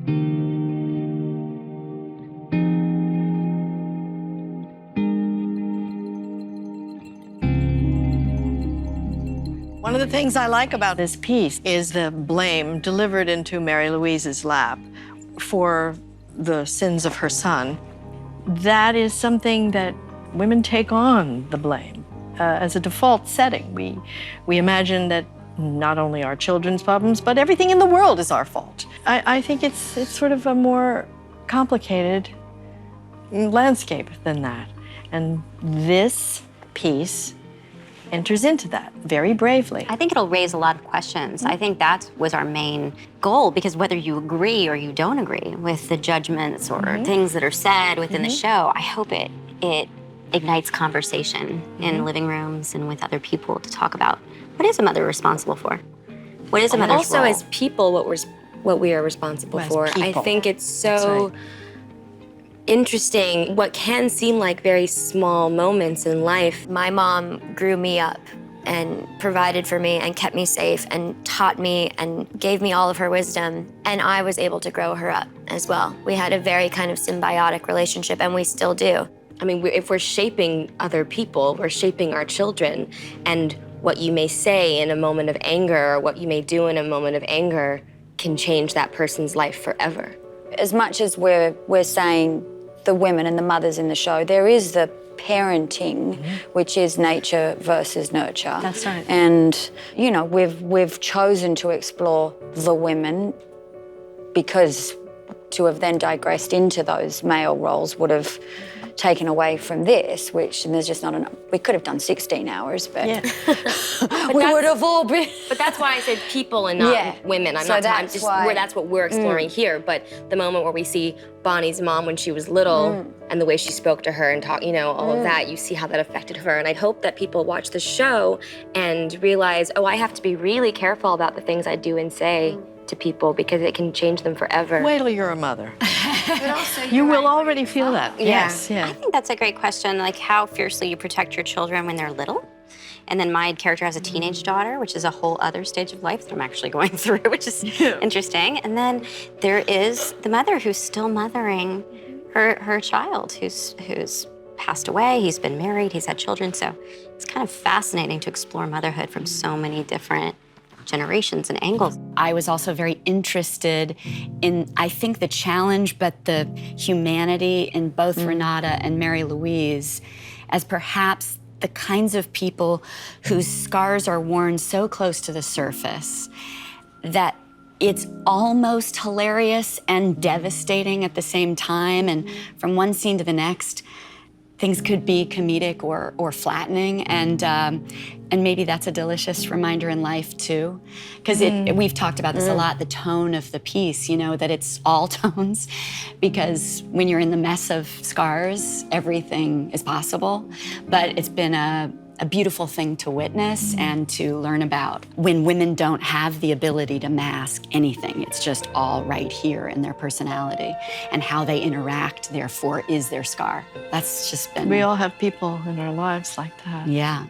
One of the things I like about this piece is the blame delivered into Mary Louise's lap for the sins of her son. That is something that women take on the blame as a default setting. We imagine that not only our children's problems, but everything in the world is our fault. I think it's sort of a more complicated landscape than that. And this piece enters into that very bravely. I think it'll raise a lot of questions. I think that was our main goal, because whether you agree or you don't agree with the judgments or things that are said within the show, I hope it ignites conversation in living rooms and with other people to talk about what is a mother responsible for? What is a mother's also role? as people, what we are responsible for. People. I think it's so interesting what can seem like very small moments in life. My mom grew me up and provided for me and kept me safe and taught me and gave me all of her wisdom. And I was able to grow her up as well. We had a very kind of symbiotic relationship, and we still do. I mean, if we're shaping other people, we're shaping our children. And what you may say in a moment of anger or what you may do in a moment of anger can change that person's life forever. As much as we're saying the women and the mothers in the show, there is the parenting, which is nature versus nurture. That's right. And, you know, we've chosen to explore the women because to have then digressed into those male roles would have taken away from this, which, and there's just not enough. We could have done 16 hours, but we would have all been. But that's why I said people and not women. That's what we're exploring here. But the moment where we see Bonnie's mom when she was little and the way she spoke to her and talked, you know, all of that, you see how that affected her. And I hope that people watch the show and realize, oh, I have to be really careful about the things I do and say to people because it can change them forever. Wait till you're a mother. You will already feel that. Yes, yeah. I think that's a great question, like how fiercely you protect your children when they're little. And then my character has a teenage daughter, which is a whole other stage of life that I'm actually going through, which is interesting. And then there is the mother who's still mothering her child who's passed away. He's been married, he's had children. So it's kind of fascinating to explore motherhood from so many different generations and angles. I was also very interested in, I think, the challenge, but the humanity in both Renata and Mary Louise as perhaps the kinds of people whose scars are worn so close to the surface that it's almost hilarious and devastating at the same time. And from one scene to the next, things could be comedic or flattening, and maybe that's a delicious reminder in life too, because we've talked about this a lot, the tone of the piece, you know, that it's all tones, because when you're in the mess of scars, everything is possible. But it's been a beautiful thing to witness and to learn about when women don't have the ability to mask anything. It's just all right here in their personality, and how they interact, therefore, is their scar. That's just been... We all have people in our lives like that. Yeah.